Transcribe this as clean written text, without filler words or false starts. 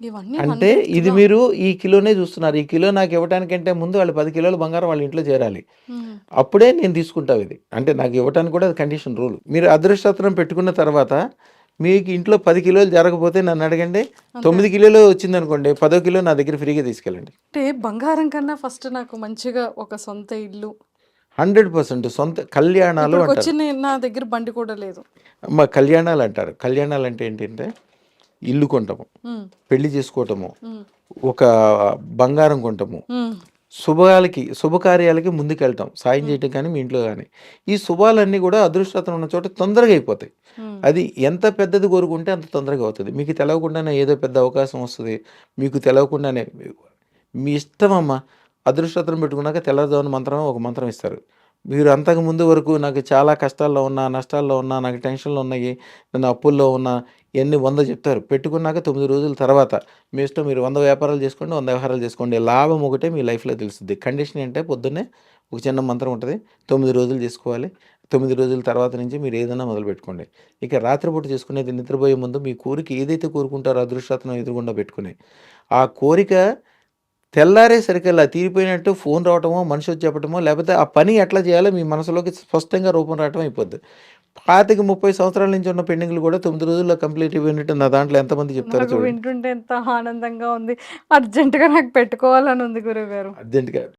ఇవన్నీ అంటే ఇది హండ్రెడ్స్‌గా. మీరు ఈ కిలోనే చూస్తున్నారు. ఈ కిలో నాకు ఇవ్వటానికంటే ముందు వాళ్ళు 10 కిలోల బంగారం వాళ్ళ ఇంట్లో చేరాలి. హ్మ్. అప్పుడే నేను తీసుకుంటా ఇది. అంటే నాకు ఇవ్వటానికి కూడా అది కండిషన్ రూల్. మీరు అదృష్టచత్రం పెట్టుకున్న తర్వాత మీకు ఇంట్లో 10 కిలోలు జరగకపోతే నన్ను అడగండి. అంతే. 9 కిలోలు వచ్చిందనుకోండి, పదో కిలో నా దగ్గర ఫ్రీగా తీసుకెళ్ళండి. అంటే బంగారం కన్నా ఫస్ట్ నాకు మంచిగా ఒక సొంత ఇల్లు. 100% సొంత కళ్యాణాలు ఇప్పటికొచ్చి అంటారు. నా దగ్గర బండి కూడా లేదు. కళ్యాణాలు అంటారు. కళ్యాణాలు అంటే ఏంటంటే ఇల్లు కొంటాము, హ్మ్. పెళ్లి చేసుకోవటము, హ్మ్. ఒక బంగారం కొంటాము, హ్మ్. శుభకార్యాలకి ముందుకెళ్తాం. సాయం హ్మ్. చేయటం కానీ, మీ ఇంట్లో గానీ. ఈ శుభాలన్నీ గూడా అదృష్టం ఉన్న చోట తొందరగా అయిపోతాయి. హ్మ్. అది ఎంత పెద్దది కోరుకుంటే అంత తొందరగా అవుతది. మీకు తెలవకుండానే ఏదో పెద్ద అవకాశం వస్తది. మీకు తెలవకుండానే మీ ఇష్టమమ్మా. అదృష్టం పెట్టుకున్నాక తెల్లవారుజామున మంత్రం ఒక మంత్రం ఇస్తారు. మీరు అంతకుముందు వరకు నాకు చాలా కష్టాల్లో ఉన్నా, నష్టాల్లో ఉన్నా, నాకు టెన్షన్‌లు ఉన్నాయి, నేను అప్పుల్లో ఉన్నా, ఇయన్నీ 100 చెప్తారు. పెట్టుకున్నాక 9 రోజుల తర్వాత మీ ఇష్టం, మీరు 100 వ్యాపారాలు చేసుకోండి, 100 వ్యవహారాలు చేసుకోండి. లాభం ఒకటే మీ లైఫ్‌లో తెలుస్తది. కండిషన్ ఏంటే పొద్దున్నే ఒక చిన్న మంత్రం ఉంటది. 9 రోజులు చేసుకోవాలి. 9 రోజుల తర్వాత నుంచి మీరు ఏదైనా మొదలుపెట్టుకోండి. ఇక రాత్రిపూట చేసుకునేది నిద్రపోయే ముందు మీ కోరిక ఏదైతే కోరుకుంటారో అదృష్టరత్నం ఎదురుగుండా పెట్టుకొని, ఆ కోరిక తెల్లారేసరికల్లా తీరిపోయినట్టు ఫోన్ రావటమో, మనిషొచ్చి చెప్పటమో, లేపోతే ఆ పని ఎట్లా చేయాలో మీ మనసులోకి స్పష్టంగా రూపం రావటం అయిపోద్ది. 25, 30 సంవత్సరాల నుంచి ఉన్న పెండింగ్‌లు కూడా 9 రోజుల్లో కంప్లీట్ అయిపోయినట్టు నా దాంట్లో ఎంతమంది చెప్తారో నాకు చూడండి. వింటుంటే ఎంత ఆనందంగా ఉంది. అర్జెంట్‌గా నాకు పెట్టుకోవాలని ఉంది గురువుగారు. అర్జెంట్‌గా